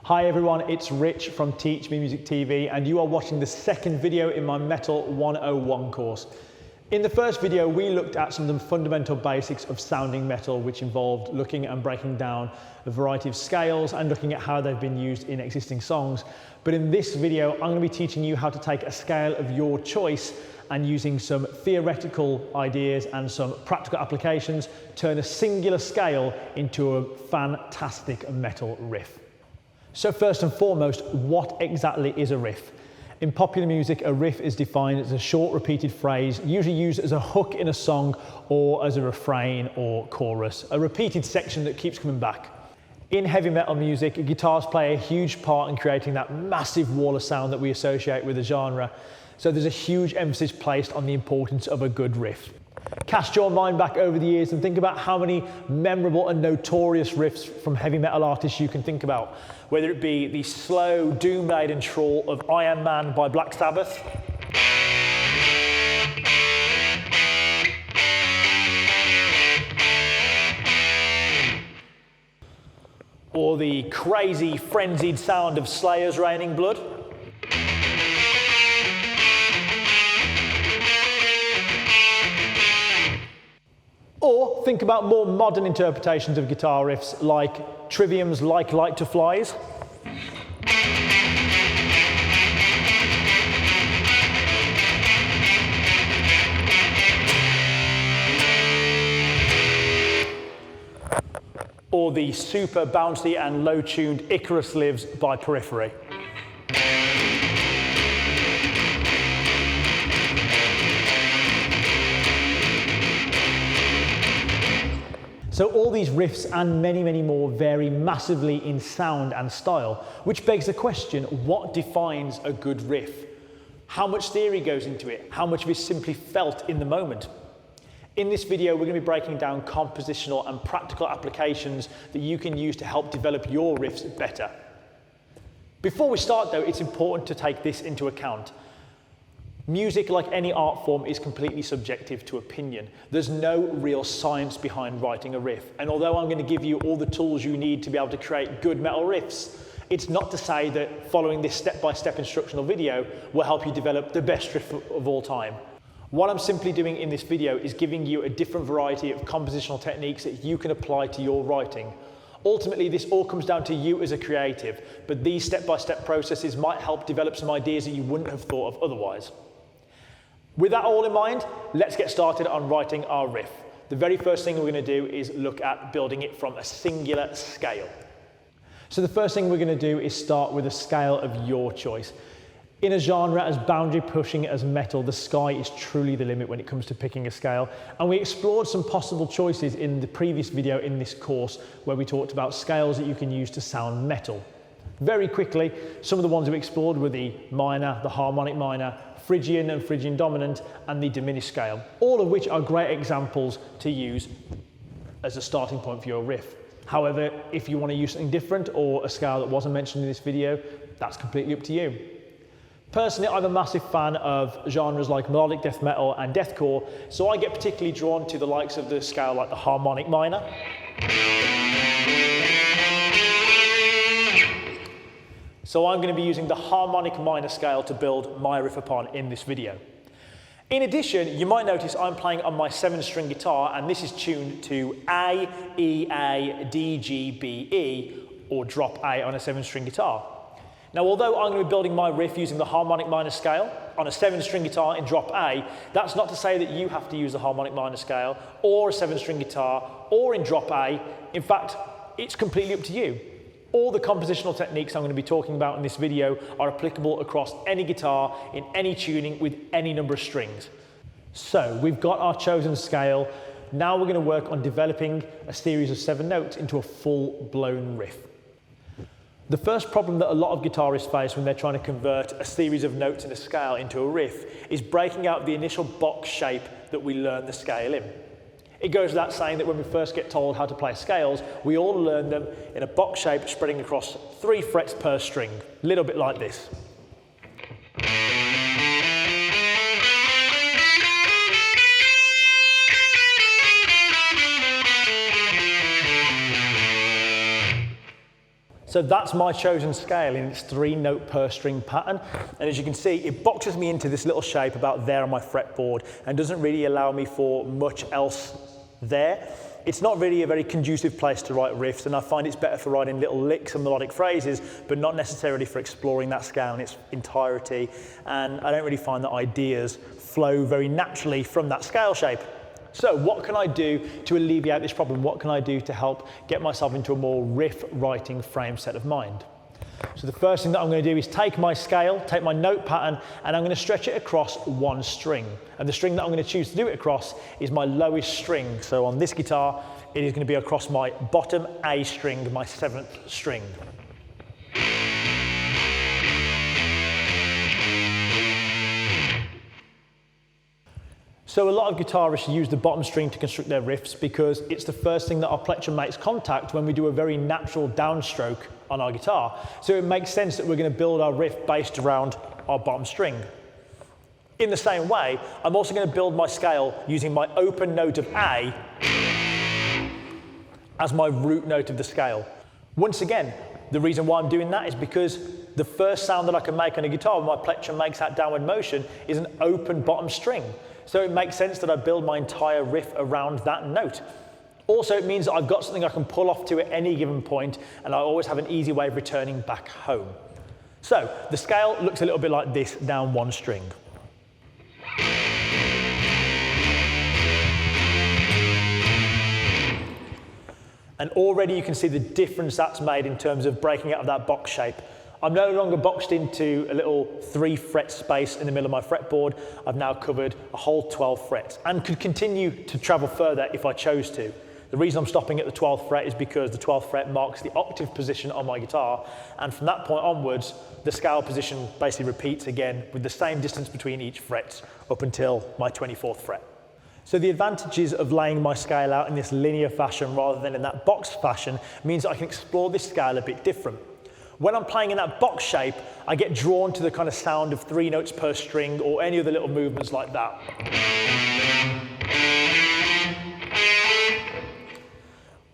Hi everyone, it's Rich from Teach Me Music TV and you are watching the second video in my Metal 101 course. In the first video we looked at some of the fundamental basics of sounding metal, which involved looking and breaking down a variety of scales and looking at how they've been used in existing songs. But in this video I'm going to be teaching you how to take a scale of your choice and, using some theoretical ideas and some practical applications, turn a singular scale into a fantastic metal riff. So first and foremost, what exactly is a riff? In popular music, a riff is defined as a short repeated phrase, usually used as a hook in a song or as a refrain or chorus, a repeated section that keeps coming back. In heavy metal music, guitars play a huge part in creating that massive wall of sound that we associate with the genre. So there's a huge emphasis placed on the importance of a good riff. Cast your mind back over the years and think about how many memorable and notorious riffs from heavy metal artists you can think about, whether it be the slow, doom-laden trawl of Iron Man by Black Sabbath, or the crazy, frenzied sound of Slayer's Raining Blood, or think about more modern interpretations of guitar riffs like Trivium's Like Light to Flies, or the super bouncy and low-tuned Icarus Lives by Periphery. So all these riffs and many, many more vary massively in sound and style, which begs the question, what defines a good riff? How much theory goes into it? How much of it is simply felt in the moment? In this video, we're going to be breaking down compositional and practical applications that you can use to help develop your riffs better. Before we start though, it's important to take this into account. Music, like any art form, is completely subjective to opinion. There's no real science behind writing a riff. And although I'm going to give you all the tools you need to be able to create good metal riffs, it's not to say that following this step-by-step instructional video will help you develop the best riff of all time. What I'm simply doing in this video is giving you a different variety of compositional techniques that you can apply to your writing. Ultimately, this all comes down to you as a creative, but these step-by-step processes might help develop some ideas that you wouldn't have thought of otherwise. With that all in mind, let's get started on writing our riff. The very first thing we're going to do is look at building it from a singular scale. So the first thing we're going to do is start with a scale of your choice. In a genre as boundary pushing as metal, the sky is truly the limit when it comes to picking a scale. And we explored some possible choices in the previous video in this course, where we talked about scales that you can use to sound metal. Very quickly, some of the ones we explored were the minor, the harmonic minor, Phrygian and Phrygian dominant, and the diminished scale, all of which are great examples to use as a starting point for your riff. However, if you want to use something different or a scale that wasn't mentioned in this video, that's completely up to you. Personally, I'm a massive fan of genres like melodic death metal and deathcore, so I get particularly drawn to the likes of the scale like the harmonic minor, so I'm going to be using the harmonic minor scale to build my riff upon in this video. In addition, you might notice I'm playing on my 7-string guitar, and this is tuned to A, E, A, D, G, B, E, or drop A on a 7-string guitar. Now, although I'm going to be building my riff using the harmonic minor scale on a 7-string guitar in drop A, that's not to say that you have to use the harmonic minor scale or a 7-string guitar or in drop A. In fact, it's completely up to you. All the compositional techniques I'm going to be talking about in this video are applicable across any guitar, in any tuning, with any number of strings. So we've got our chosen scale. Now we're going to work on developing a series of 7 notes into a full-blown riff. The first problem that a lot of guitarists face when they're trying to convert a series of notes in a scale into a riff is breaking out the initial box shape that we learn the scale in. It goes without saying that when we first get told how to play scales, we all learn them in a box shape spreading across 3 frets per string, a little bit like this. So that's my chosen scale in its 3-note per string pattern. And as you can see, it boxes me into this little shape about there on my fretboard and doesn't really allow me for much else there. It's not really a very conducive place to write riffs, and I find it's better for writing little licks and melodic phrases, but not necessarily for exploring that scale in its entirety. And I don't really find that ideas flow very naturally from that scale shape. So what can I do to alleviate this problem? What can I do to help get myself into a more riff writing frame set of mind? So the first thing that I'm going to do is take my scale, take my note pattern, and I'm going to stretch it across one string. And the string that I'm going to choose to do it across is my lowest string. So on this guitar, it is going to be across my bottom A string, my 7th string. So a lot of guitarists use the bottom string to construct their riffs because it's the first thing that our plectrum makes contact when we do a very natural downstroke on our guitar. So it makes sense that we're going to build our riff based around our bottom string. In the same way, I'm also going to build my scale using my open note of A as my root note of the scale. Once again, the reason why I'm doing that is because the first sound that I can make on a guitar when my plectrum makes that downward motion is an open bottom string. So it makes sense that I build my entire riff around that note. Also, it means that I've got something I can pull off to at any given point, and I always have an easy way of returning back home. So the scale looks a little bit like this down one string. And already you can see the difference that's made in terms of breaking out of that box shape. I'm no longer boxed into a little 3-fret space in the middle of my fretboard. I've now covered a whole 12 frets and could continue to travel further if I chose to. The reason I'm stopping at the 12th fret is because the 12th fret marks the octave position on my guitar, and from that point onwards, the scale position basically repeats again with the same distance between each fret up until my 24th fret. So the advantages of laying my scale out in this linear fashion rather than in that box fashion means that I can explore this scale a bit different. When I'm playing in that box shape, I get drawn to the kind of sound of 3 notes per string or any other little movements like that.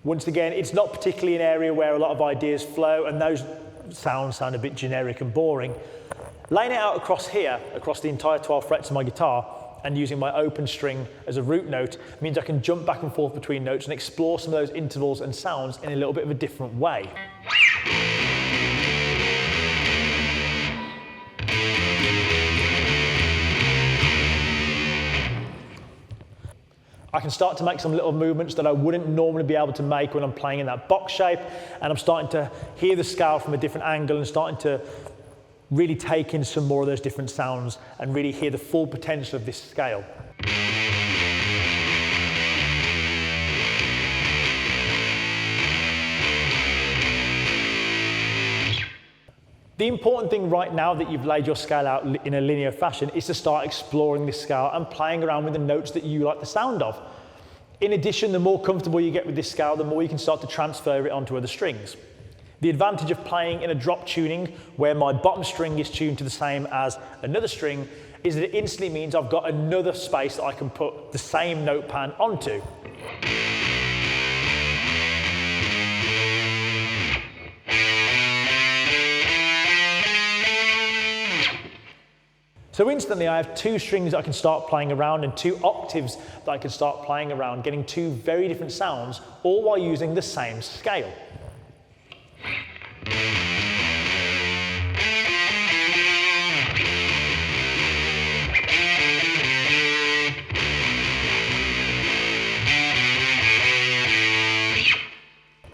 Once again, it's not particularly an area where a lot of ideas flow, and those sounds sound a bit generic and boring. Laying it out across here, across the entire 12 frets of my guitar, and using my open string as a root note means I can jump back and forth between notes and explore some of those intervals and sounds in a little bit of a different way. I can start to make some little movements that I wouldn't normally be able to make when I'm playing in that box shape, and I'm starting to hear the scale from a different angle and starting to really take in some more of those different sounds and really hear the full potential of this scale. The important thing right now that you've laid your scale out in a linear fashion is to start exploring this scale and playing around with the notes that you like the sound of. In addition, the more comfortable you get with this scale, the more you can start to transfer it onto other strings. The advantage of playing in a drop tuning where my bottom string is tuned to the same as another string is that it instantly means I've got another space that I can put the same note pan onto. So instantly I have 2 strings that I can start playing around and 2 octaves that I can start playing around, getting 2 very different sounds, all while using the same scale.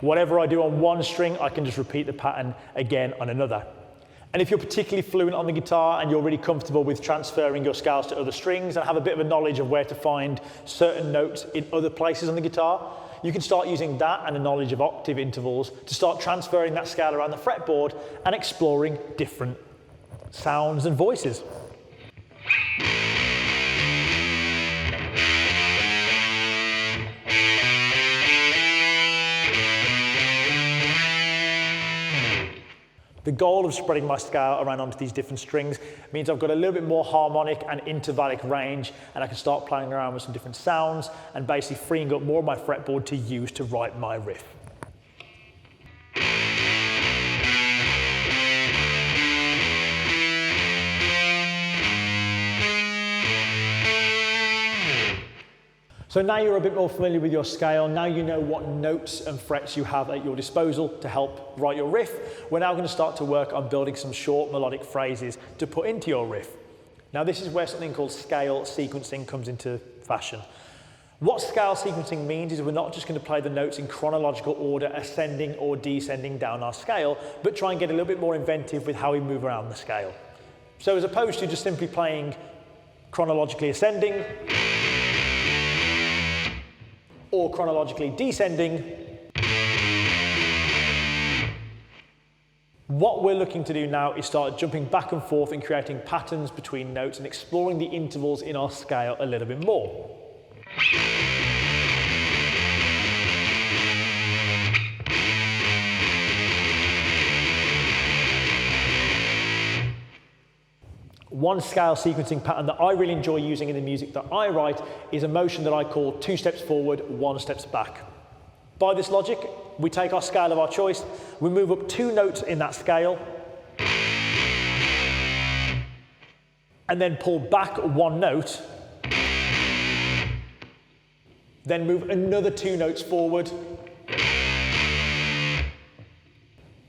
Whatever I do on one string, I can just repeat the pattern again on another. And if you're particularly fluent on the guitar and you're really comfortable with transferring your scales to other strings and have a bit of a knowledge of where to find certain notes in other places on the guitar, you can start using that and a knowledge of octave intervals to start transferring that scale around the fretboard and exploring different sounds and voices. The goal of spreading my scale around onto these different strings means I've got a little bit more harmonic and intervallic range, and I can start playing around with some different sounds and basically freeing up more of my fretboard to use to write my riff. So now you're a bit more familiar with your scale, now you know what notes and frets you have at your disposal to help write your riff. We're now going to start to work on building some short melodic phrases to put into your riff. Now this is where something called scale sequencing comes into fashion. What scale sequencing means is we're not just going to play the notes in chronological order, ascending or descending down our scale, but try and get a little bit more inventive with how we move around the scale. So as opposed to just simply playing chronologically ascending, or chronologically descending, what we're looking to do now is start jumping back and forth and creating patterns between notes and exploring the intervals in our scale a little bit more. One scale sequencing pattern that I really enjoy using in the music that I write is a motion that I call 2 steps forward, 1 steps back. By this logic, we take our scale of our choice, we move up 2 notes in that scale, and then pull back 1 note, then move another 2 notes forward,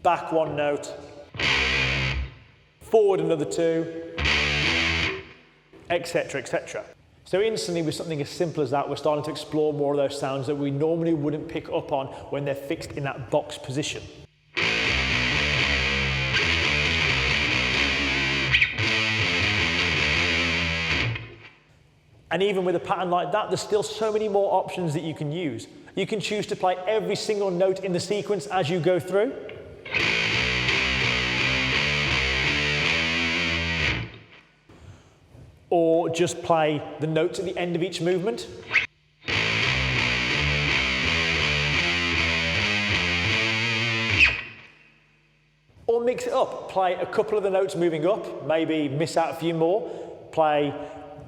back 1 note, forward another 2, etc., etc. So instantly with something as simple as that, we're starting to explore more of those sounds that we normally wouldn't pick up on when they're fixed in that box position. And even with a pattern like that, there's still so many more options that you can use. You can choose to play every single note in the sequence as you go through. Or just play the notes at the end of each movement. Or mix it up, play a couple of the notes moving up, maybe miss out a few more, play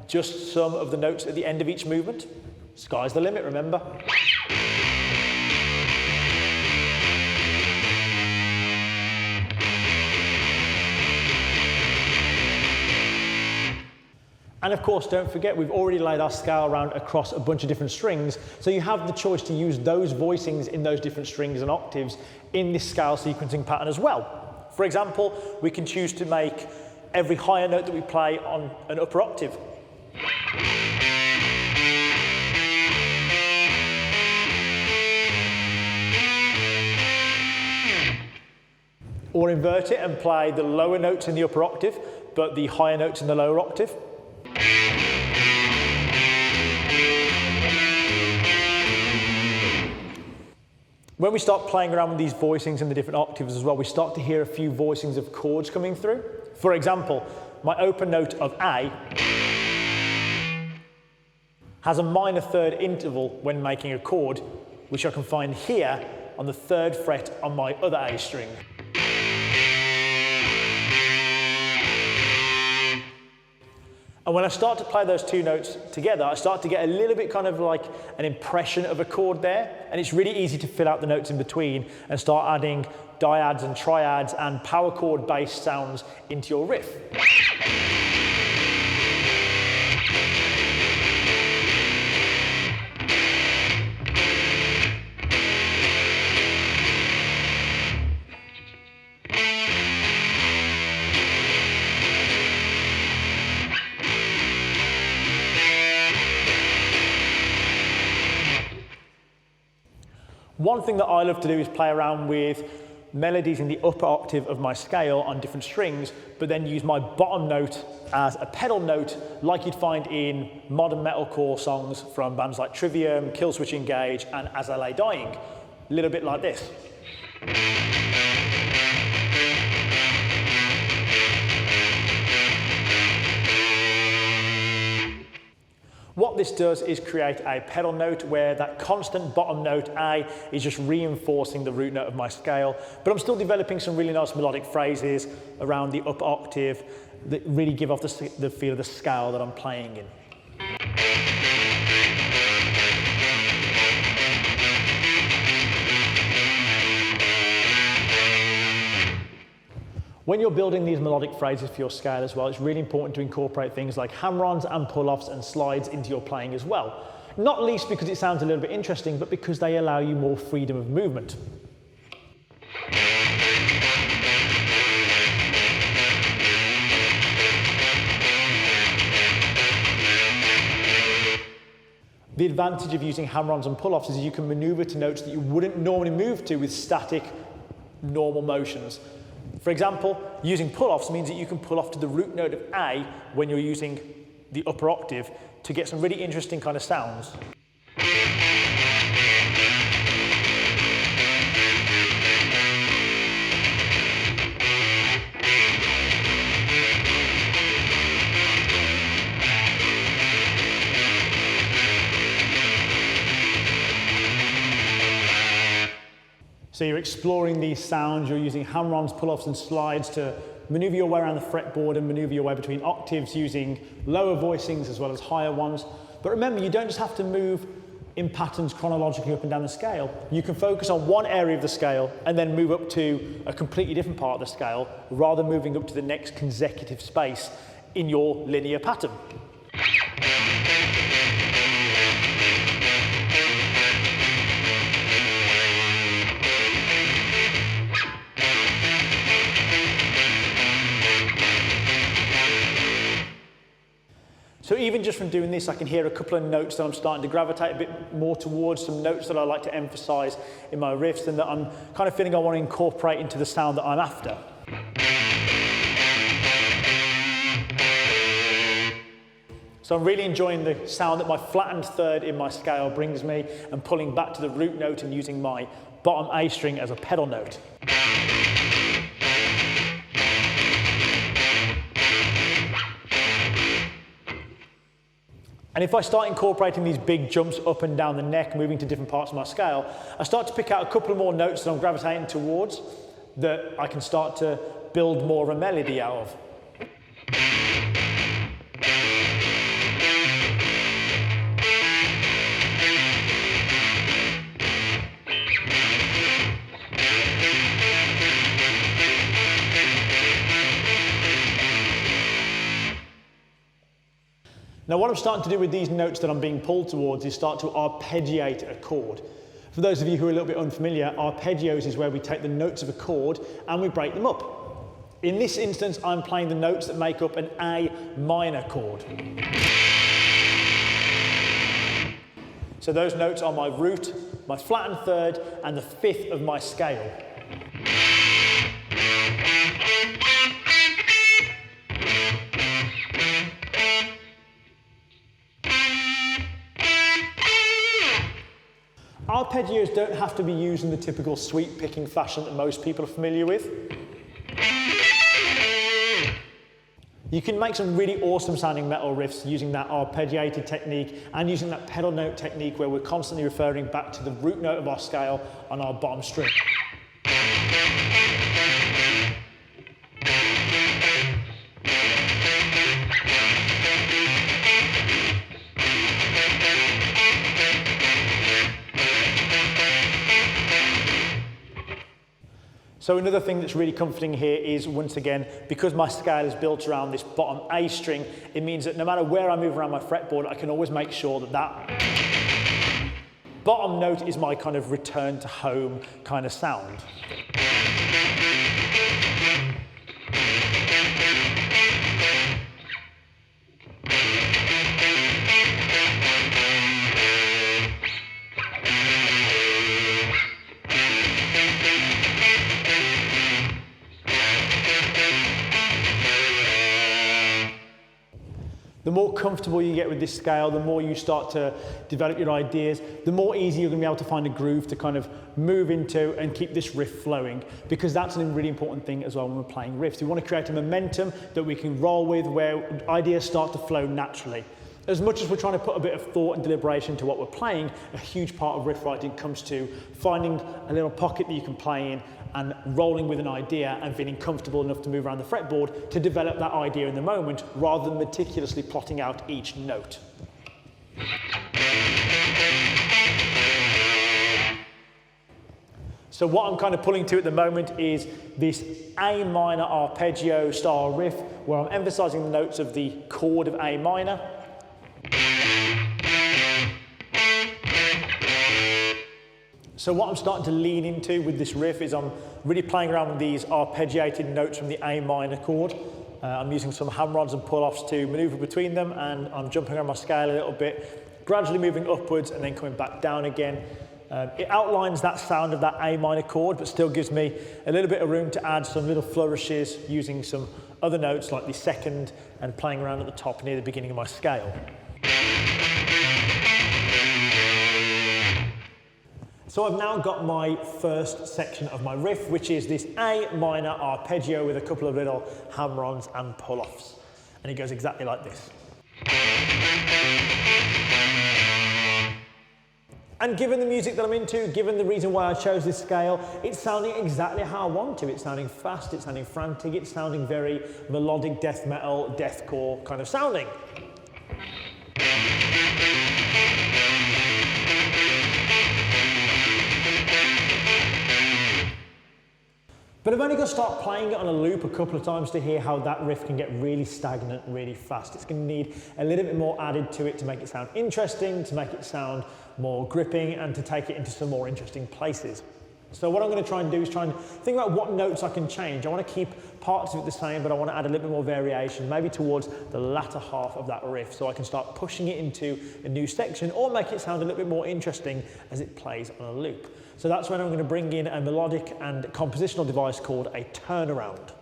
just some of the notes at the end of each movement. Sky's the limit, remember? And of course, don't forget, we've already laid our scale around across a bunch of different strings, so you have the choice to use those voicings in those different strings and octaves in this scale sequencing pattern as well. For example, we can choose to make every higher note that we play on an upper octave. Or invert it and play the lower notes in the upper octave, but the higher notes in the lower octave. When we start playing around with these voicings in the different octaves as well, we start to hear a few voicings of chords coming through. For example, my open note of A has a minor third interval when making a chord, which I can find here on the 3rd fret on my other A string. And when I start to play those 2 notes together, I start to get a little bit kind of like an impression of a chord there, and it's really easy to fill out the notes in between and start adding dyads and triads and power chord based sounds into your riff. One thing that I love to do is play around with melodies in the upper octave of my scale on different strings, but then use my bottom note as a pedal note like you'd find in modern metalcore songs from bands like Trivium, Killswitch Engage and As I Lay Dying. A little bit like this. What this does is create a pedal note where that constant bottom note A is just reinforcing the root note of my scale, but I'm still developing some really nice melodic phrases around the upper octave that really give off the feel of the scale that I'm playing in. When you're building these melodic phrases for your scale as well, it's really important to incorporate things like hammer-ons and pull-offs and slides into your playing as well. Not least because it sounds a little bit interesting, but because they allow you more freedom of movement. The advantage of using hammer-ons and pull-offs is you can maneuver to notes that you wouldn't normally move to with static, normal motions. For example, using pull-offs means that you can pull off to the root note of A when you're using the upper octave to get some really interesting kind of sounds. So you're exploring these sounds, you're using hammer-ons, pull-offs and slides to maneuver your way around the fretboard and maneuver your way between octaves using lower voicings as well as higher ones. But remember, you don't just have to move in patterns chronologically up and down the scale. You can focus on one area of the scale and then move up to a completely different part of the scale rather than moving up to the next consecutive space in your linear pattern. So even just from doing this, I can hear a couple of notes that I'm starting to gravitate a bit more towards, some notes that I like to emphasize in my riffs and that I'm kind of feeling I want to incorporate into the sound that I'm after. So I'm really enjoying the sound that my flattened third in my scale brings me and pulling back to the root note and using my bottom A string as a pedal note. And if I start incorporating these big jumps up and down the neck, moving to different parts of my scale, I start to pick out a couple of more notes that I'm gravitating towards that I can start to build more of a melody out of. Now what I'm starting to do with these notes that I'm being pulled towards is start to arpeggiate a chord. For those of you who are a little bit unfamiliar, arpeggios is where we take the notes of a chord and we break them up. In this instance, I'm playing the notes that make up an A minor chord. So those notes are my root, my flattened third, and the fifth of my scale. Arpeggios don't have to be used in the typical sweep picking fashion that most people are familiar with. You can make some really awesome sounding metal riffs using that arpeggiated technique and using that pedal note technique where we're constantly referring back to the root note of our scale on our bottom string. So another thing that's really comforting here is, once again, because my scale is built around this bottom A string, it means that no matter where I move around my fretboard, I can always make sure that that bottom note is my kind of return to home kind of sound. The more comfortable you get with this scale, the more you start to develop your ideas, the more easy you're going to be able to find a groove to kind of move into and keep this riff flowing, because that's a really important thing as well when we're playing riffs. We want to create a momentum that we can roll with where ideas start to flow naturally. As much as we're trying to put a bit of thought and deliberation to what we're playing, a huge part of riff writing comes to finding a little pocket that you can play in and rolling with an idea and feeling comfortable enough to move around the fretboard to develop that idea in the moment rather than meticulously plotting out each note. So what I'm kind of pulling to at the moment is this A minor arpeggio style riff where I'm emphasizing the notes of the chord of A minor. So what I'm starting to lean into with this riff is I'm really playing around with these arpeggiated notes from the A minor chord. I'm using some hammer-ons and pull-offs to maneuver between them, and I'm jumping around my scale a little bit, gradually moving upwards and then coming back down again. It outlines that sound of that A minor chord, but still gives me a little bit of room to add some little flourishes using some other notes like the second and playing around at the top near the beginning of my scale. So I've now got my first section of my riff, which is this A minor arpeggio with a couple of little hammer-ons and pull-offs. And it goes exactly like this. And given the music that I'm into, given the reason why I chose this scale, it's sounding exactly how I want to. It's sounding fast, it's sounding frantic, it's sounding very melodic death metal, deathcore kind of sounding. But I've only got to start playing it on a loop a couple of times to hear how that riff can get really stagnant really fast. It's going to need a little bit more added to it to make it sound interesting, to make it sound more gripping, and to take it into some more interesting places. So what I'm going to try and do is try and think about what notes I can change. I want to keep parts of it the same, but I want to add a little bit more variation, maybe towards the latter half of that riff, so I can start pushing it into a new section or make it sound a little bit more interesting as it plays on a loop. So that's when I'm going to bring in a melodic and compositional device called a turnaround.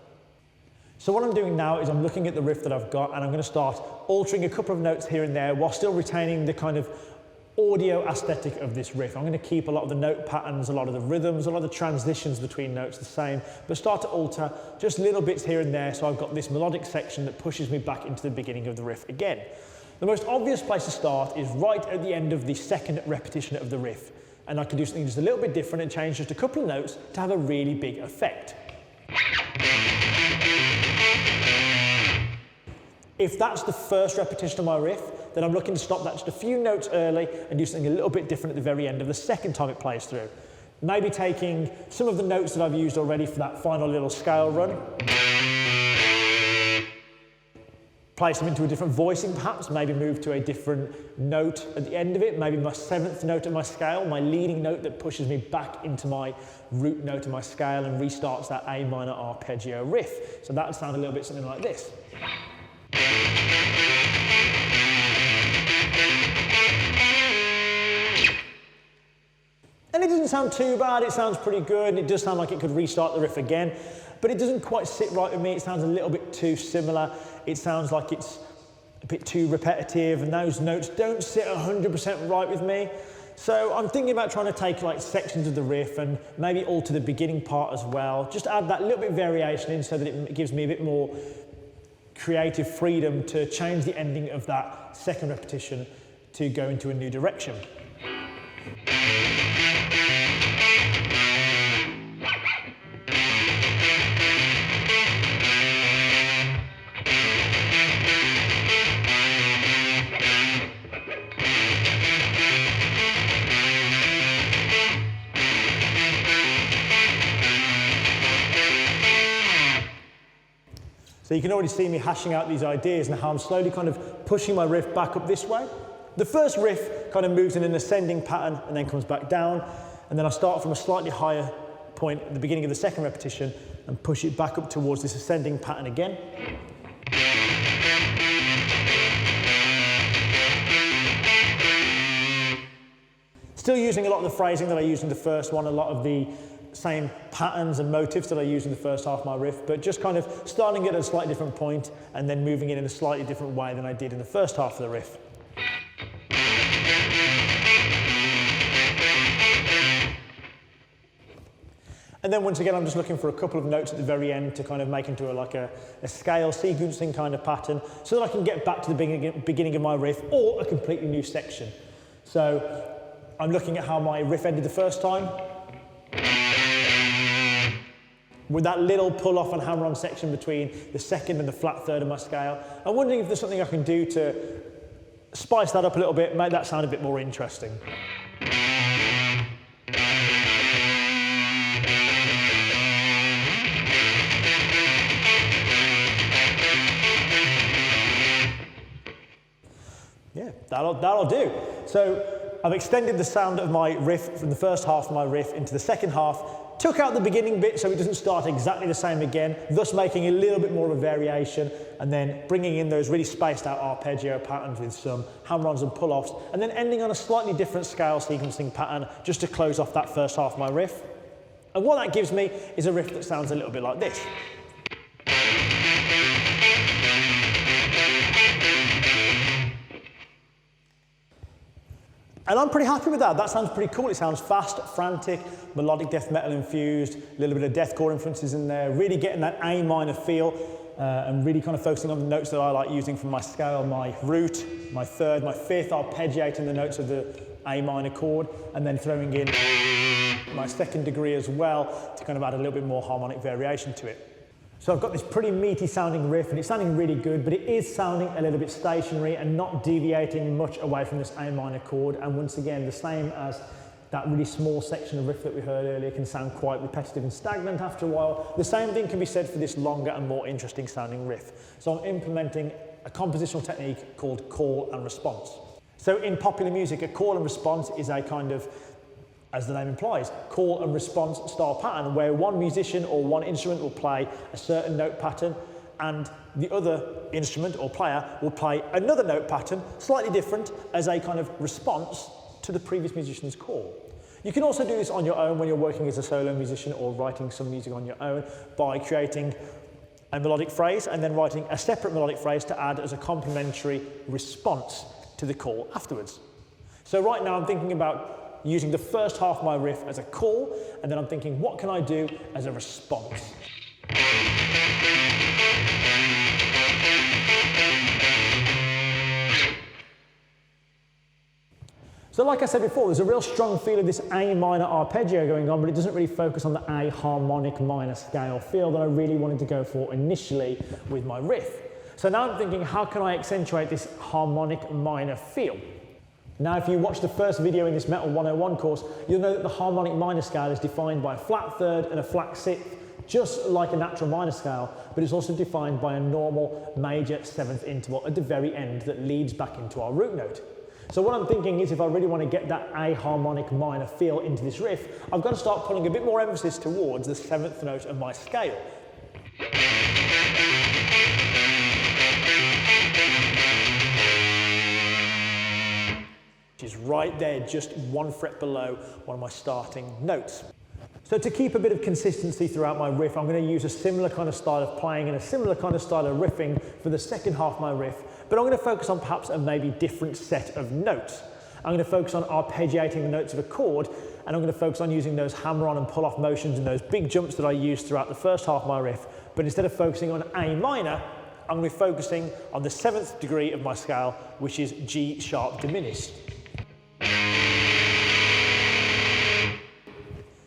So what I'm doing now is I'm looking at the riff that I've got, and I'm going to start altering a couple of notes here and there while still retaining the kind of audio aesthetic of this riff. I'm going to keep a lot of the note patterns, a lot of the rhythms, a lot of the transitions between notes the same, but start to alter just little bits here and there, so I've got this melodic section that pushes me back into the beginning of the riff again. The most obvious place to start is right at the end of the second repetition of the riff, and I can do something just a little bit different and change just a couple of notes to have a really big effect. If that's the first repetition of my riff, then I'm looking to stop that just a few notes early and do something a little bit different at the very end of the second time it plays through. Maybe taking some of the notes that I've used already for that final little scale run, place them into a different voicing perhaps, maybe move to a different note at the end of it, maybe my seventh note of my scale, my leading note that pushes me back into my root note of my scale and restarts that A minor arpeggio riff. So that would sound a little bit something like this. And it doesn't sound too bad, it sounds pretty good, and it does sound like it could restart the riff again, but it doesn't quite sit right with me. It sounds a little bit too similar. It sounds like it's a bit too repetitive, and those notes don't sit 100% right with me. So I'm thinking about trying to take like sections of the riff and maybe alter the beginning part as well. Just add that little bit of variation in so that it gives me a bit more creative freedom to change the ending of that second repetition to go into a new direction. So you can already see me hashing out these ideas and how I'm slowly kind of pushing my riff back up this way. The first riff kind of moves in an ascending pattern and then comes back down, and then I start from a slightly higher point at the beginning of the second repetition and push it back up towards this ascending pattern again. Still using a lot of the phrasing that I used in the first one, a lot of the same patterns and motifs that I used in the first half of my riff, but just kind of starting it at a slightly different point and then moving it in a slightly different way than I did in the first half of the riff. And then once again, I'm just looking for a couple of notes at the very end to kind of make into a scale sequencing kind of pattern so that I can get back to the beginning of my riff or a completely new section. So I'm looking at how my riff ended the first time, with that little pull-off and hammer-on section between the second and the flat third of my scale. I'm wondering if there's something I can do to spice that up a little bit, make that sound a bit more interesting. Yeah, that'll do. So I've extended the sound of my riff from the first half of my riff into the second half, took out the beginning bit so it doesn't start exactly the same again, thus making a little bit more of a variation, and then bringing in those really spaced out arpeggio patterns with some hammer-ons and pull-offs, and then ending on a slightly different scale sequencing pattern just to close off that first half of my riff. And what that gives me is a riff that sounds a little bit like this. And I'm pretty happy with that. That sounds pretty cool. It sounds fast, frantic, melodic death metal infused, a little bit of deathcore influences in there, really getting that A minor feel and really kind of focusing on the notes that I like using from my scale, my root, my third, my fifth, arpeggiating the notes of the A minor chord, and then throwing in my second degree as well to kind of add a little bit more harmonic variation to it. So I've got this pretty meaty sounding riff and it's sounding really good, but it is sounding a little bit stationary and not deviating much away from this A minor chord. And once again, the same as that really small section of riff that we heard earlier can sound quite repetitive and stagnant after a while. The same thing can be said for this longer and more interesting sounding riff. So I'm implementing a compositional technique called call and response. So in popular music, a call and response is a kind of, as the name implies, call and response style pattern where one musician or one instrument will play a certain note pattern and the other instrument or player will play another note pattern, slightly different, as a kind of response to the previous musician's call. You can also do this on your own when you're working as a solo musician or writing some music on your own by creating a melodic phrase and then writing a separate melodic phrase to add as a complementary response to the call afterwards. So right now I'm thinking about using the first half of my riff as a call, and then I'm thinking, what can I do as a response? So like I said before, there's a real strong feel of this A minor arpeggio going on, but it doesn't really focus on the A harmonic minor scale feel that I really wanted to go for initially with my riff. So now I'm thinking, how can I accentuate this harmonic minor feel? Now, if you watch the first video in this Metal 101 course, you'll know that the harmonic minor scale is defined by a flat third and a flat sixth, just like a natural minor scale, but it's also defined by a normal major seventh interval at the very end that leads back into our root note. So what I'm thinking is if I really want to get that A harmonic minor feel into this riff, I've got to start putting a bit more emphasis towards the seventh note of my scale. Which is right there, just one fret below one of my starting notes. So to keep a bit of consistency throughout my riff, I'm going to use a similar kind of style of playing and a similar kind of style of riffing for the second half of my riff, but I'm going to focus on perhaps a maybe different set of notes. I'm going to focus on arpeggiating the notes of a chord, and I'm going to focus on using those hammer-on and pull-off motions and those big jumps that I used throughout the first half of my riff, but instead of focusing on A minor, I'm going to be focusing on the seventh degree of my scale, which is G sharp diminished.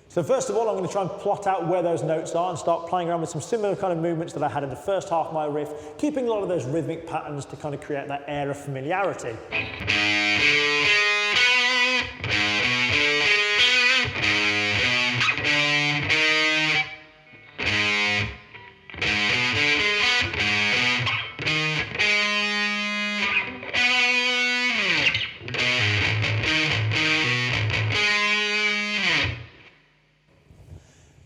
So first of all, I'm going to try and plot out where those notes are and start playing around with some similar kind of movements that I had in the first half of my riff, keeping a lot of those rhythmic patterns to kind of create that air of familiarity.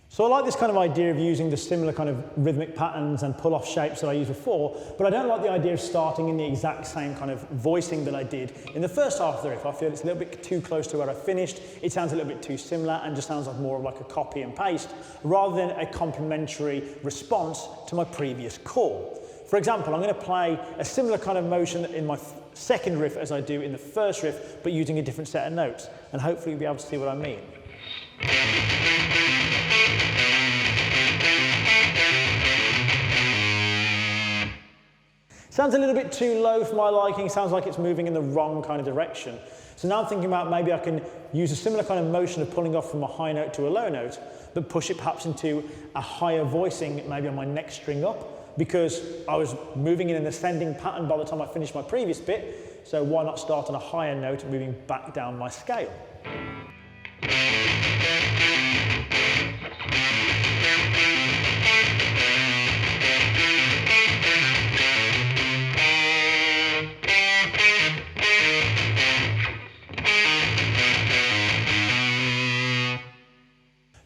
So I like this kind of idea of using the similar kind of rhythmic patterns and pull-off shapes that I used before, but I don't like the idea of starting in the exact same kind of voicing that I did in the first half of the riff. I feel it's a little bit too close to where I finished. It sounds a little bit too similar and just sounds like more of like a copy and paste rather than a complementary response to my previous call. For example, I'm going to play a similar kind of motion in my second riff as I do in the first riff, but using a different set of notes, and hopefully you'll be able to see what I mean. Sounds a little bit too low for my liking, sounds like it's moving in the wrong kind of direction. So now I'm thinking about maybe I can use a similar kind of motion of pulling off from a high note to a low note, but push it perhaps into a higher voicing, maybe on my next string up, because I was moving in an ascending pattern by the time I finished my previous bit, so why not start on a higher note and moving back down my scale?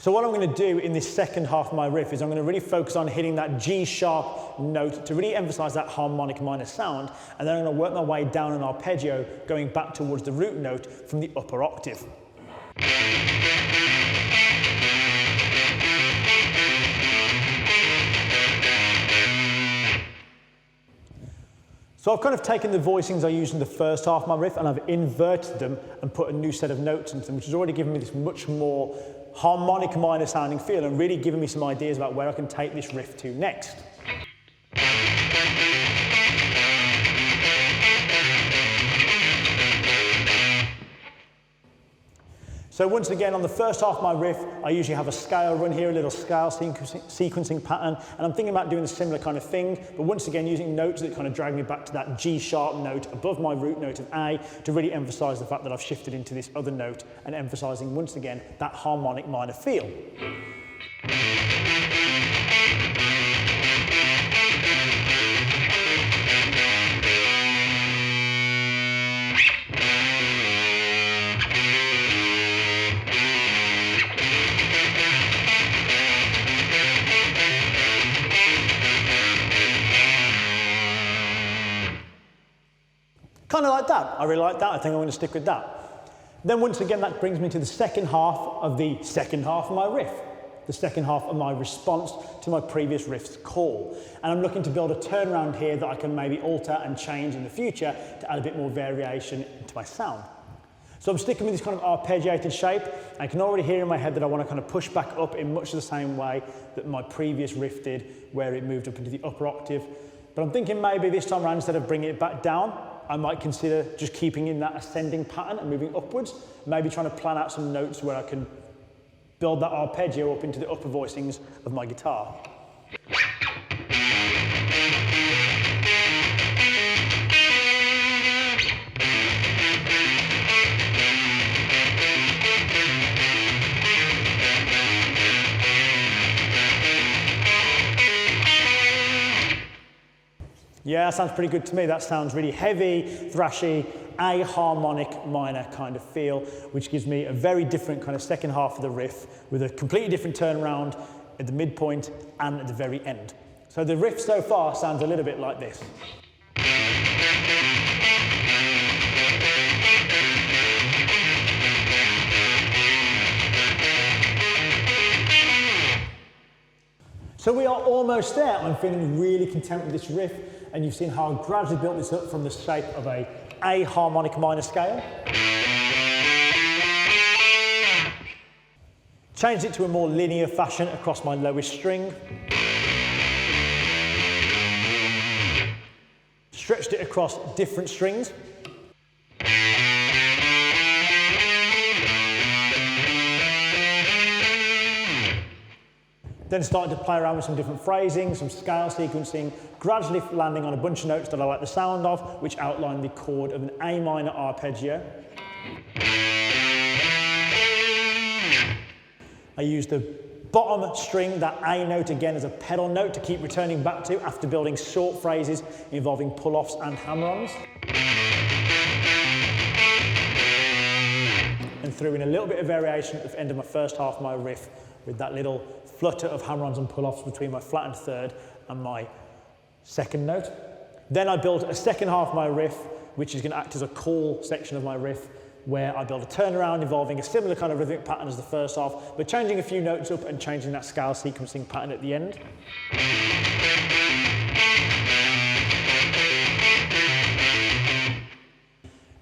So what I'm going to do in this second half of my riff is I'm going to really focus on hitting that G sharp note to really emphasize that harmonic minor sound, and then I'm going to work my way down an arpeggio going back towards the root note from the upper octave. So I've kind of taken the voicings I used in the first half of my riff and I've inverted them and put a new set of notes into them, which has already given me this much more harmonic minor sounding feel and really given me some ideas about where I can take this riff to next. So once again, on the first half of my riff, I usually have a scale run here, a little scale sequencing pattern, and I'm thinking about doing a similar kind of thing, but once again using notes that kind of drag me back to that G sharp note above my root note of A to really emphasize the fact that I've shifted into this other note and emphasizing once again that harmonic minor feel. Kind of like that. I really like that. I think I'm going to stick with that. Then once again, that brings me to the second half of my riff, the second half of my response to my previous riff's call. And I'm looking to build a turnaround here that I can maybe alter and change in the future to add a bit more variation into my sound. So I'm sticking with this kind of arpeggiated shape. I can already hear in my head that I want to kind of push back up in much the same way that my previous riff did, where it moved up into the upper octave. But I'm thinking maybe this time around, instead of bringing it back down, I might consider just keeping in that ascending pattern and moving upwards, maybe trying to plan out some notes where I can build that arpeggio up into the upper voicings of my guitar. Yeah, that sounds pretty good to me. That sounds really heavy, thrashy, a harmonic minor kind of feel, which gives me a very different kind of second half of the riff with a completely different turnaround at the midpoint and at the very end. So the riff so far sounds a little bit like this. So we are almost there. I'm feeling really content with this riff, and you've seen how I've gradually built this up from the shape of a harmonic minor scale. Changed it to a more linear fashion across my lowest string. Stretched it across different strings. Then started to play around with some different phrasing, some scale sequencing, gradually landing on a bunch of notes that I like the sound of, which outline the chord of an A minor arpeggio. I used the bottom string, that A note again, as a pedal note to keep returning back to after building short phrases involving pull-offs and hammer-ons. And threw in a little bit of variation at the end of my first half of my riff with that little flutter of hammer-ons and pull-offs between my flattened third and my second note. Then I built a second half of my riff, which is going to act as a call section of my riff, where I build a turnaround involving a similar kind of rhythmic pattern as the first half, but changing a few notes up and changing that scale sequencing pattern at the end.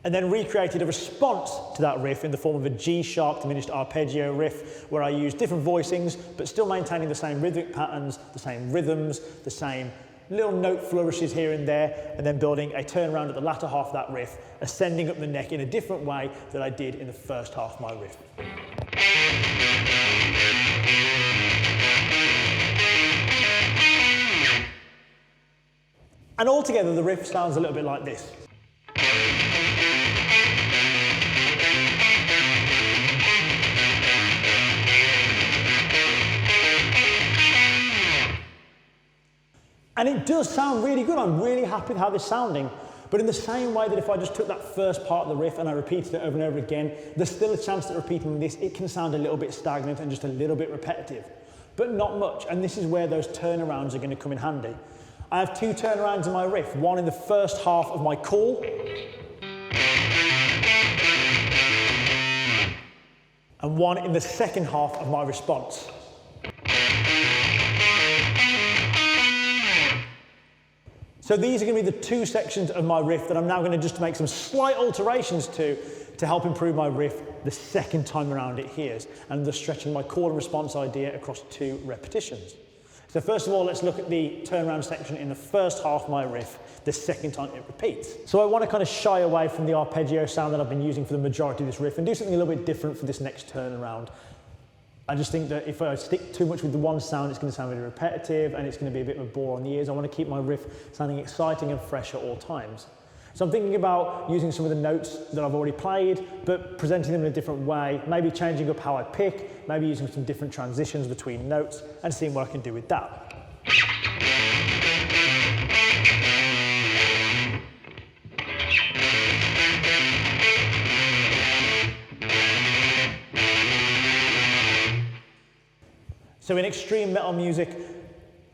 And then recreated a response to that riff in the form of a G-sharp diminished arpeggio riff, where I use different voicings, but still maintaining the same rhythmic patterns, the same rhythms, the same little note flourishes here and there, and then building a turnaround at the latter half of that riff, ascending up the neck in a different way that I did in the first half of my riff. And altogether, the riff sounds a little bit like this. And it does sound really good. I'm really happy with how this is sounding. But in the same way that if I just took that first part of the riff and I repeated it over and over again, there's still a chance that repeating this, it can sound a little bit stagnant and just a little bit repetitive, but not much. And this is where those turnarounds are going to come in handy. I have two turnarounds in my riff, one in the first half of my call, and one in the second half of my response. So these are going to be the two sections of my riff that I'm now going to just make some slight alterations to help improve my riff the second time around it hears, and thus stretching my call and response idea across 2 repetitions. So first of all, let's look at the turnaround section in the first half of my riff, the second time it repeats. So I want to kind of shy away from the arpeggio sound that I've been using for the majority of this riff and do something a little bit different for this next turnaround. I just think that if I stick too much with the one sound, it's going to sound really repetitive and it's going to be a bit of a bore on the ears. I want to keep my riff sounding exciting and fresh at all times. So I'm thinking about using some of the notes that I've already played, but presenting them in a different way, maybe changing up how I pick, maybe using some different transitions between notes and seeing what I can do with that. So in extreme metal music,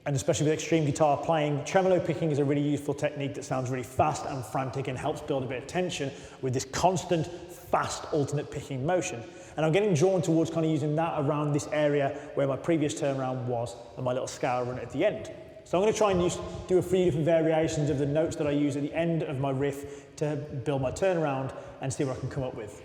and especially with extreme guitar playing, tremolo picking is a really useful technique that sounds really fast and frantic and helps build a bit of tension with this constant, fast alternate picking motion. And I'm getting drawn towards kind of using that around this area where my previous turnaround was and my little scale run at the end. So I'm going to try and do a few different variations of the notes that I use at the end of my riff to build my turnaround and see what I can come up with.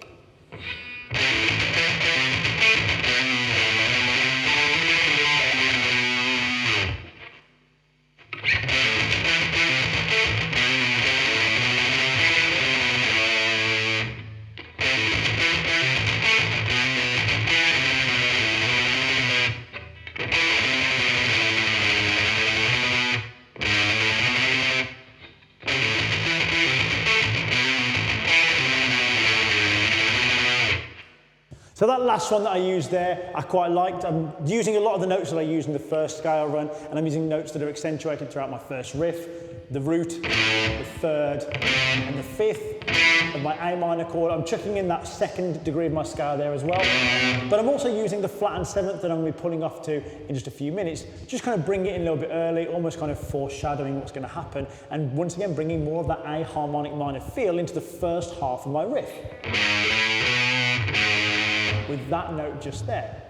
So that last one that I used there, I quite liked. I'm using a lot of the notes that I used in the first scale run, and I'm using notes that are accentuated throughout my first riff, the root, the third, and the fifth of my A minor chord. I'm chucking in that second degree of my scale there as well. But I'm also using the flattened seventh that I'm going to be pulling off to in just a few minutes, just kind of bring it in a little bit early, almost kind of foreshadowing what's going to happen, and once again bringing more of that A harmonic minor feel into the first half of my riff, with that note just there.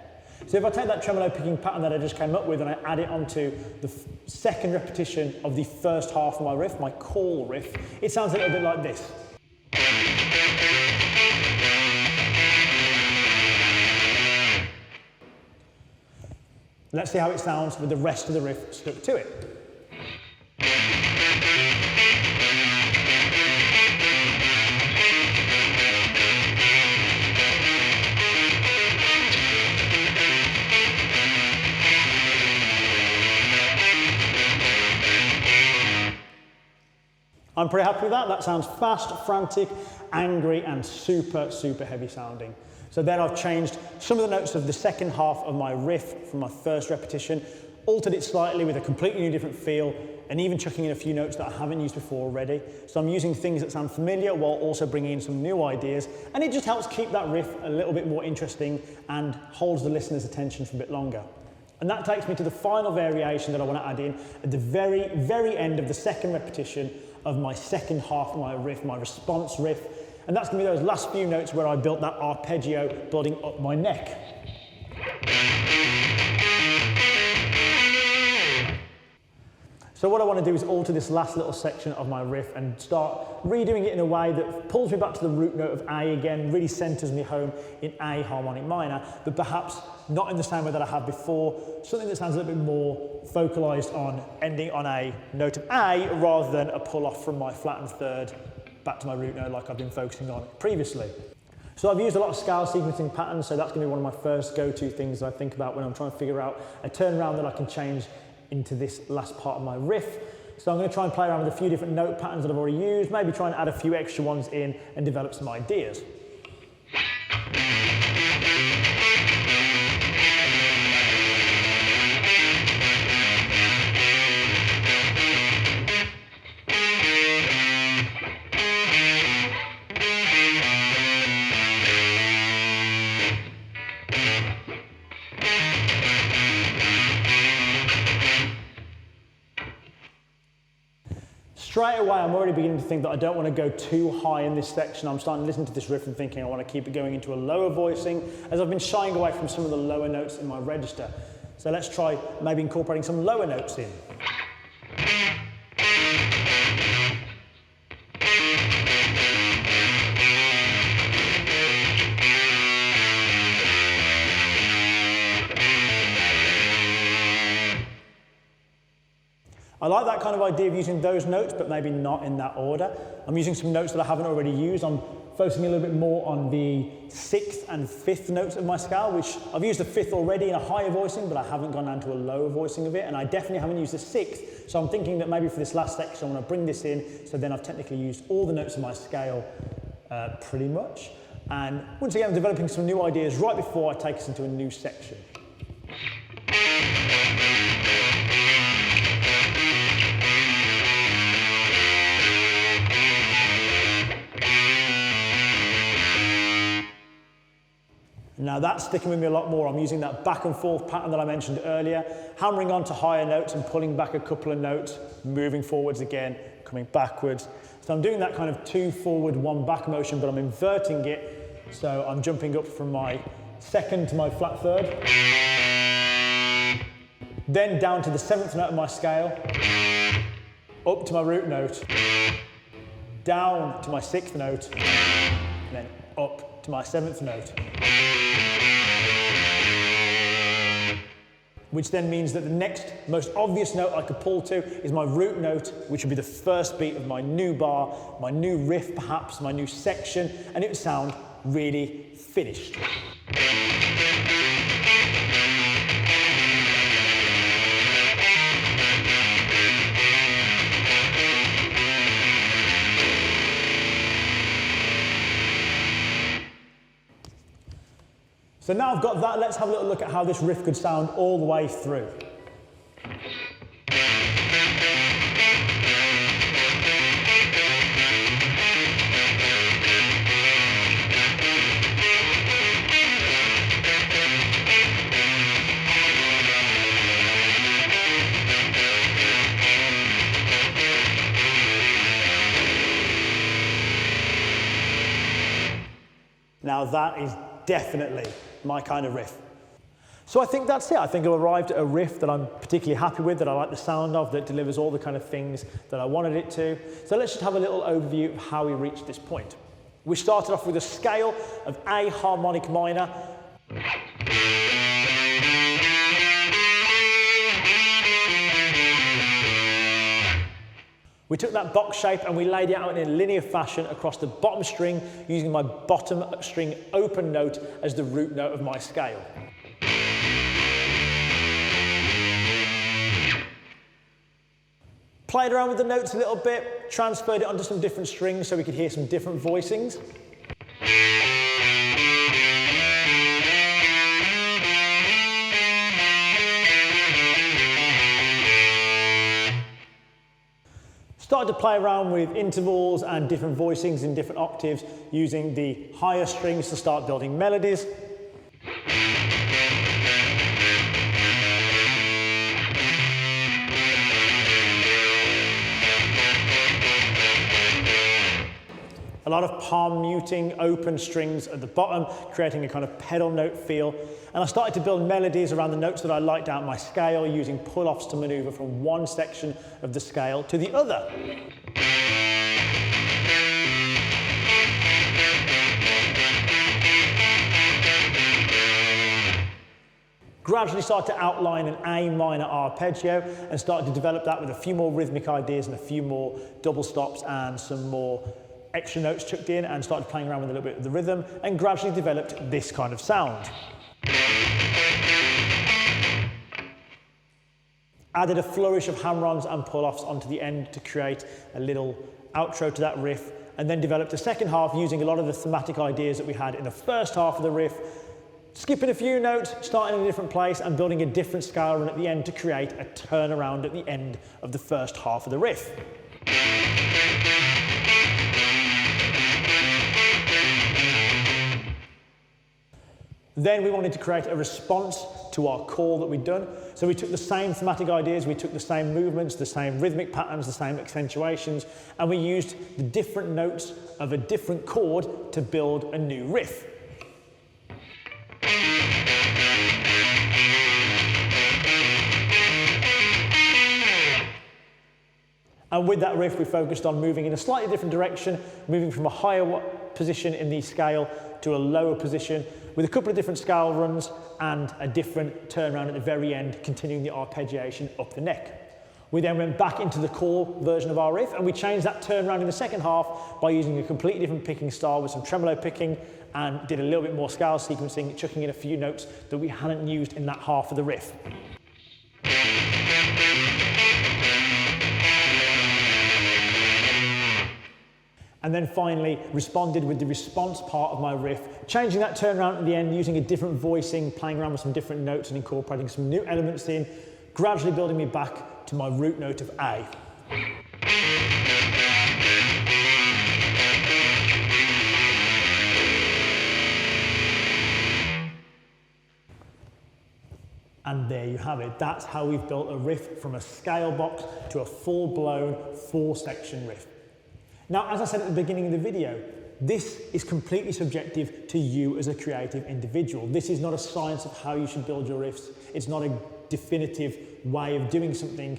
So if I take that tremolo picking pattern that I just came up with and I add it onto the second repetition of the first half of my riff, my call riff, it sounds a little bit like this. Let's see how it sounds with the rest of the riff stuck to it. I'm pretty happy with that. That sounds fast, frantic, angry, and super, super heavy sounding. So then I've changed some of the notes of the second half of my riff from my first repetition, altered it slightly with a completely new different feel, and even chucking in a few notes that I haven't used before already. So I'm using things that sound familiar while also bringing in some new ideas, and it just helps keep that riff a little bit more interesting and holds the listener's attention for a bit longer. And that takes me to the final variation that I want to add in at the very, very end of the second repetition of my second half of my riff, my response riff. And that's going to be those last few notes where I built that arpeggio building up my neck. So what I want to do is alter this last little section of my riff and start redoing it in a way that pulls me back to the root note of A again, really centers me home in A harmonic minor, but perhaps not in the same way that I have before, something that sounds a little bit more focalized on ending on a note of A rather than a pull off from my flattened third back to my root note like I've been focusing on previously. So I've used a lot of scale sequencing patterns, so that's going to be one of my first go-to things that I think about when I'm trying to figure out a turnaround that I can change into this last part of my riff. So I'm going to try and play around with a few different note patterns that I've already used, maybe try and add a few extra ones in and develop some ideas. Straight away, I'm already beginning to think that I don't want to go too high in this section. I'm starting to listen to this riff and thinking I want to keep it going into a lower voicing, as I've been shying away from some of the lower notes in my register. So let's try maybe incorporating some lower notes in. I like that kind of idea of using those notes, but maybe not in that order. I'm using some notes that I haven't already used. I'm focusing a little bit more on the 6th and 5th notes of my scale, which I've used the 5th already in a higher voicing, but I haven't gone down to a lower voicing of it, and I definitely haven't used the 6th. So I'm thinking that maybe for this last section, I want to bring this in, so then I've technically used all the notes of my scale pretty much. And once again, I'm developing some new ideas right before I take us into a new section. Now that's sticking with me a lot more. I'm using that back and forth pattern that I mentioned earlier, hammering on to higher notes and pulling back a couple of notes, moving forwards again, coming backwards. So I'm doing that kind of 2 forward, 1 back motion, but I'm inverting it. So I'm jumping up from my 2nd to my flat 3rd, then down to the 7th note of my scale, up to my root note, down to my 6th note, and then up to my 7th note. Which then means that the next most obvious note I could pull to is my root note, which would be the first beat of my new bar, my new riff perhaps, my new section, and it would sound really finished. So now I've got that, let's have a little look at how this riff could sound all the way through. Now that is definitely my kind of riff. So I think that's it. I think I've arrived at a riff that I'm particularly happy with, that I like the sound of, that delivers all the kind of things that I wanted it to. So let's just have a little overview of how we reached this point. We started off with a scale of A harmonic minor. We took that box shape and we laid it out in a linear fashion across the bottom string, using my bottom string open note as the root note of my scale. Played around with the notes a little bit, transferred it onto some different strings so we could hear some different voicings. Started to play around with intervals and different voicings in different octaves, using the higher strings to start building melodies. A lot of palm muting, open strings at the bottom, creating a kind of pedal note feel. And I started to build melodies around the notes that I liked out my scale, using pull-offs to maneuver from one section of the scale to the other. Gradually started to outline an A minor arpeggio and started to develop that with a few more rhythmic ideas and a few more double stops and some more extra notes chucked in, and started playing around with a little bit of the rhythm, and gradually developed this kind of sound. Added a flourish of hammer-ons and pull-offs onto the end to create a little outro to that riff, and then developed a second half using a lot of the thematic ideas that we had in the first half of the riff, skipping a few notes, starting in a different place, and building a different scale run at the end to create a turnaround at the end of the first half of the riff. Then we wanted to create a response to our call that we'd done. So we took the same thematic ideas, we took the same movements, the same rhythmic patterns, the same accentuations, and we used the different notes of a different chord to build a new riff. And with that riff, we focused on moving in a slightly different direction, moving from a higher position in the scale to a lower position, with a couple of different scale runs and a different turnaround at the very end, continuing the arpeggiation up the neck. We then went back into the core version of our riff, and we changed that turnaround in the second half by using a completely different picking style with some tremolo picking, and did a little bit more scale sequencing, chucking in a few notes that we hadn't used in that half of the riff. And then finally responded with the response part of my riff, changing that turnaround at the end, using a different voicing, playing around with some different notes and incorporating some new elements in, gradually building me back to my root note of A. And there you have it. That's how we've built a riff from a scale box to a full-blown 4-section riff. Now, as I said at the beginning of the video, this is completely subjective to you as a creative individual. This is not a science of how you should build your riffs. It's not a definitive way of doing something.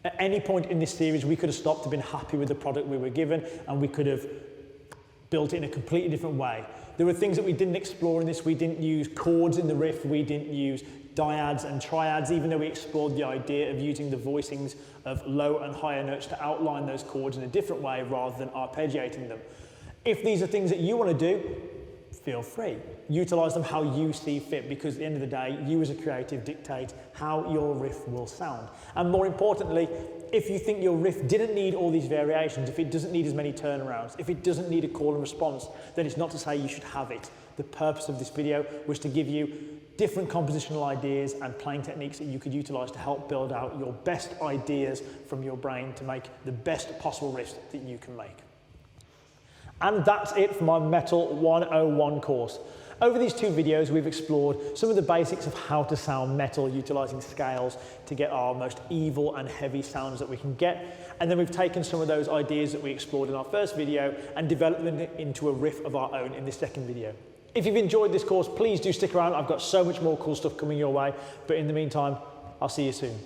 At any point in this series, we could have stopped and been happy with the product we were given, and we could have built it in a completely different way. There were things that we didn't explore in this. We didn't use chords in the riff. We didn't use dyads and triads, even though we explored the idea of using the voicings of low and higher notes to outline those chords in a different way rather than arpeggiating them. If these are things that you want to do, feel free. Utilize them how you see fit, because at the end of the day, you as a creative dictate how your riff will sound. And more importantly, if you think your riff didn't need all these variations, if it doesn't need as many turnarounds, if it doesn't need a call and response, then it's not to say you should have it. The purpose of this video was to give you different compositional ideas and playing techniques that you could utilize to help build out your best ideas from your brain to make the best possible riffs that you can make. And that's it for my Metal 101 course. Over these 2 videos, we've explored some of the basics of how to sound metal, utilizing scales to get our most evil and heavy sounds that we can get. And then we've taken some of those ideas that we explored in our first video and developed them into a riff of our own in this second video. If you've enjoyed this course, please do stick around. I've got so much more cool stuff coming your way. But in the meantime, I'll see you soon.